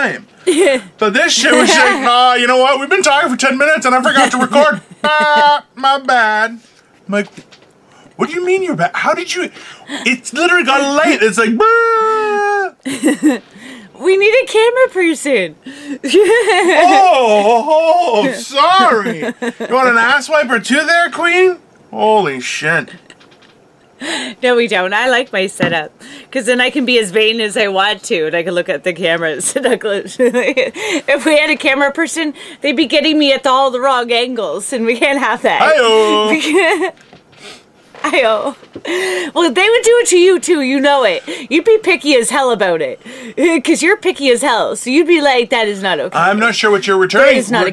time. But this shit was like, you know what? We've been talking for 10 minutes and I forgot to record. My bad. I'm like, what do you mean you're bad? How did you? It's literally got late. It's like, we need a camera person. oh, sorry. You want an ass wiper too there, Queen? Holy shit. No, we don't. I like my setup. Because then I can be as vain as I want to. And I can look at the cameras. If we had a camera person, they'd be getting me at all the wrong angles. And we can't have that. Hi-oh. Ayo. Well, they would do it to you too, you know it. You'd be picky as hell about it. Because you're picky as hell. So you'd be like, that is not okay. I'm not sure what you're referring to. I'm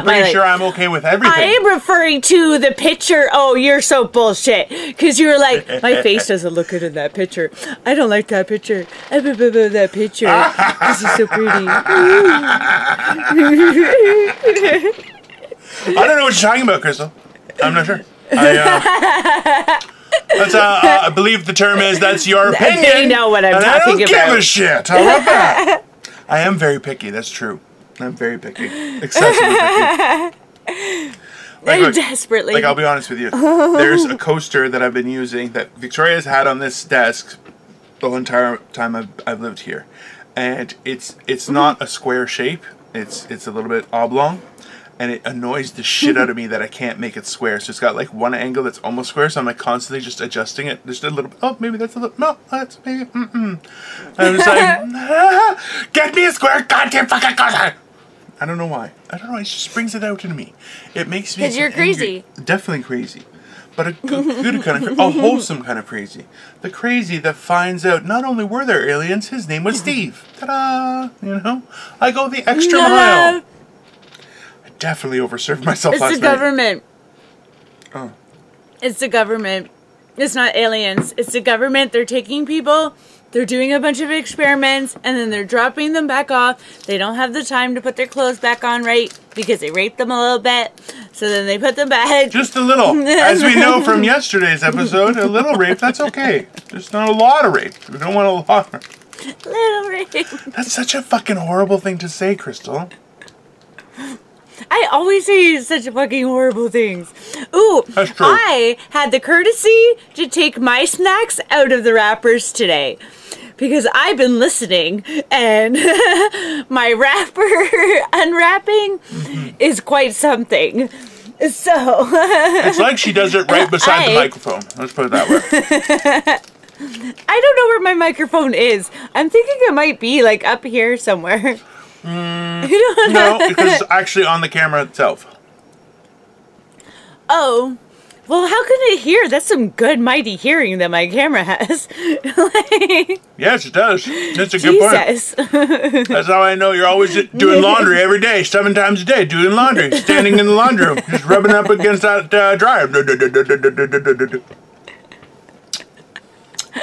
pretty sure I'm okay with everything. I am referring to the picture. Oh, you're so bullshit. Because you were like, my face doesn't look good in that picture. I don't like that picture. I love that picture. This is so pretty. I don't know what you're talking about, Crystal. I'm not sure. I believe the term is that's your opinion. They know what I'm talking about. I don't give a shit. How about that? I am very picky. That's true. I'm very picky. Excessively picky. Desperately. Like, I'll be honest with you. There's a coaster that I've been using that Victoria's had on this desk the whole entire time I've lived here, and it's not a square shape. It's a little bit oblong. And it annoys the shit out of me that I can't make it square. So it's got like one angle that's almost square, so I'm like constantly just adjusting it. Just a little bit. Oh, maybe that's a little. No, that's maybe. And I'm just like, get me a square goddamn fucking coaster. I don't know why. I don't know. It just brings it out in me. It makes me. Because you're crazy. Definitely crazy. But a good kind of, a wholesome kind of crazy. The crazy that finds out not only were there aliens, his name was Steve. Ta-da! You know, I go the extra mile. Definitely overserved myself last night. It's the government. Oh. It's the government. It's not aliens. It's the government. They're taking people, they're doing a bunch of experiments, and then they're dropping them back off. They don't have the time to put their clothes back on right because they raped them a little bit. So then they put them back. Just a little. As we know from yesterday's episode, a little rape, that's okay. Just not a lot of rape. We don't want a lot. Little rape. That's such a fucking horrible thing to say, Crystal. I always say such fucking horrible things. Ooh, that's true. I had the courtesy to take my snacks out of the wrappers today. Because I've been listening, and my wrapper unwrapping is quite something. So it's like she does it right beside the microphone. Let's put it that way. I don't know where my microphone is. I'm thinking it might be like up here somewhere. No, because it's actually on the camera itself. Oh. Well, how can it hear? That's some good, mighty hearing that my camera has. Yes, it does. That's a good point. That's how I know you're always doing laundry every day, 7 times a day, doing laundry, standing in the laundry room, just rubbing up against that dryer.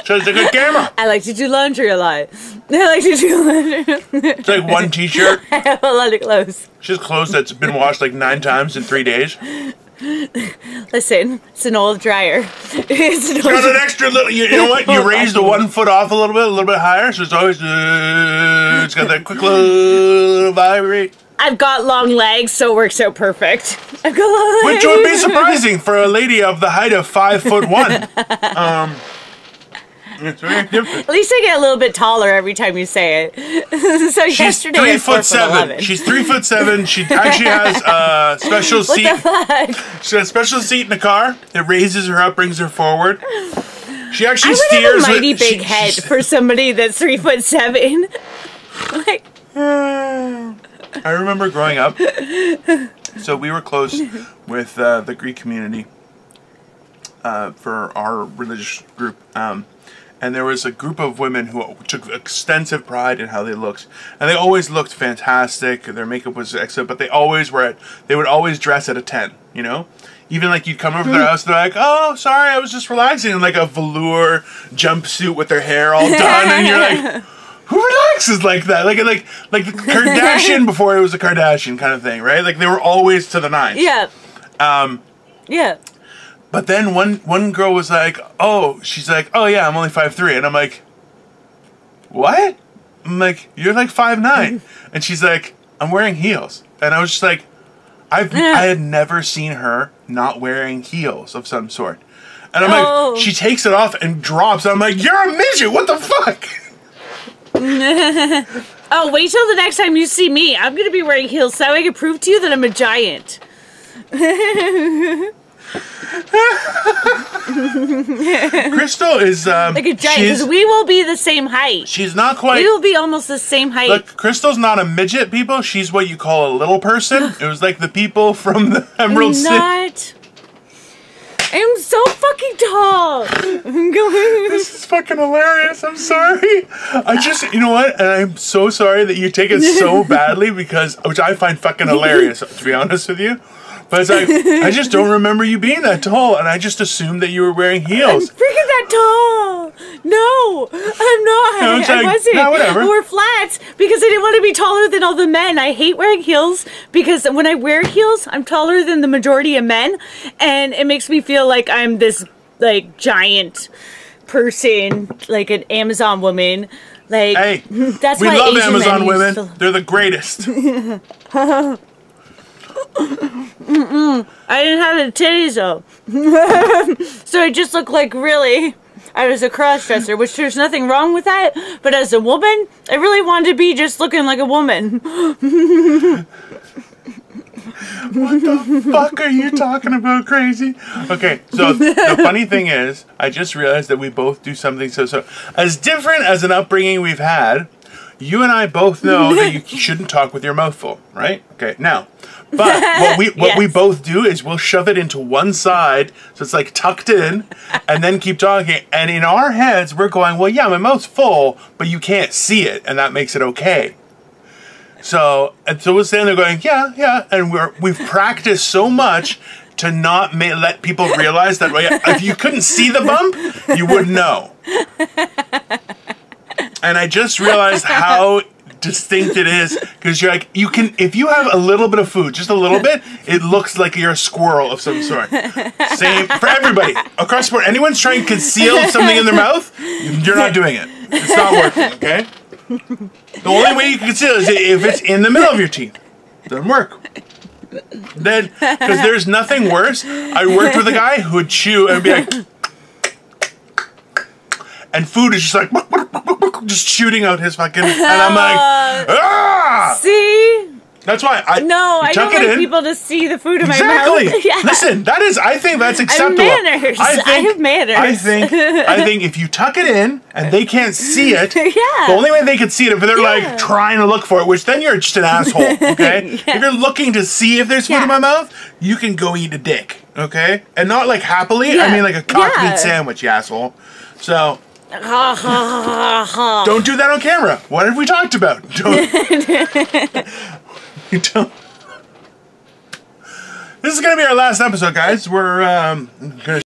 So it's a good camera. I like to do laundry a lot. I like to do laundry. It's like one t-shirt. I have a lot of clothes. It's just clothes that's been washed like 9 times in 3 days. Listen, it's an old dryer. It's got an extra little, you know what? You raise the 1 foot off a little bit higher, so it's always, it's got that quick little vibrate. I've got long legs, so it works out perfect. I've got long legs. Which would be surprising for a lady of the height of 5'1". It's very different. At least I get a little bit taller every time you say it. So she's yesterday 3'7". She's 3'7". She actually has a special seat. What the fuck? She has a special seat in the car. It raises her up, brings her forward. She actually steers. I would have a mighty big head for somebody that's 3'7". Like. I remember growing up. So we were close with the Greek community for our religious group. And there was a group of women who took extensive pride in how they looked. And they always looked fantastic. Their makeup was excellent. But they would always dress at a 10, you know? Even like you'd come over to their house, they're like, oh, sorry, I was just relaxing. In like a velour jumpsuit with their hair all done. And you're like, who relaxes like that? Like the Kardashian before it was a Kardashian kind of thing, right? Like they were always to the nines. Yeah. Yeah. But then one girl was like, she's like, oh yeah, I'm only 5'3", and I'm like, what? I'm like, you're like 5'9", and she's like, I'm wearing heels, and I was just like, I had never seen her not wearing heels of some sort, and I'm like, she takes it off and drops. I'm like, you're a midget. What the fuck? Oh, wait till the next time you see me. I'm gonna be wearing heels so I can prove to you that I'm a giant. Crystal is like a giant, because we will be the same height. She's not quite. We will be almost the same height. Look, Crystal's not a midget, people. She's what you call a little person. It was like the people from the Emerald City. I'm so fucking tall. This is fucking hilarious. I'm sorry. I just, you know what? And I'm so sorry that you take it so badly because, which I find fucking hilarious, to be honest with you. But it's like, I just don't remember you being that tall, and I just assumed that you were wearing heels. I'm freaking that tall. No, I'm not. I wasn't. No, whatever. I wore flats because I didn't want to be taller than all the men. I hate wearing heels because when I wear heels, I'm taller than the majority of men, and it makes me feel like I'm this like giant person, like an Amazon woman. Like, hey, that's we why love Asian Amazon women. They're the greatest. I didn't have the titties though. So I just look like I was a cross-dresser, which there's nothing wrong with that, but as a woman, I really wanted to be just looking like a woman. What the fuck are you talking about, crazy? Okay, so the funny thing is, I just realized that we both do something so as different as an upbringing we've had. You and I both know that you shouldn't talk with your mouth full, right? Okay, now, but what we both do is we'll shove it into one side, so it's like tucked in, and then keep talking. And in our heads, we're going, well, yeah, my mouth's full, but you can't see it, and that makes it okay. So we're standing there going, yeah, and we've practiced so much to not let people realize that if you couldn't see the bump, you wouldn't know. And I just realized how distinct it is, because you're like, if you have a little bit of food, just a little bit, it looks like you're a squirrel of some sort. Same for everybody across the board. Anyone's trying to conceal something in their mouth, you're not doing it. It's not working, okay? The only way you can conceal is if it's in the middle of your teeth. It doesn't work. Then, because there's nothing worse. I worked with a guy who would chew and be like, and food is just like, just shooting out his fucking, and I'm like, ah! See? That's why I don't like people to see the food in my mouth. Yeah. Listen, I think that's acceptable. I have manners. I think if you tuck it in and they can't see it, the only way they can see it if they're like trying to look for it, which then you're just an asshole, okay? If you're looking to see if there's food in my mouth, you can go eat a dick, okay? And not like happily, I mean like a cocked meat sandwich, you asshole. So don't do that on camera. What have we talked about? Don't. This is going to be our last episode, guys. We're going to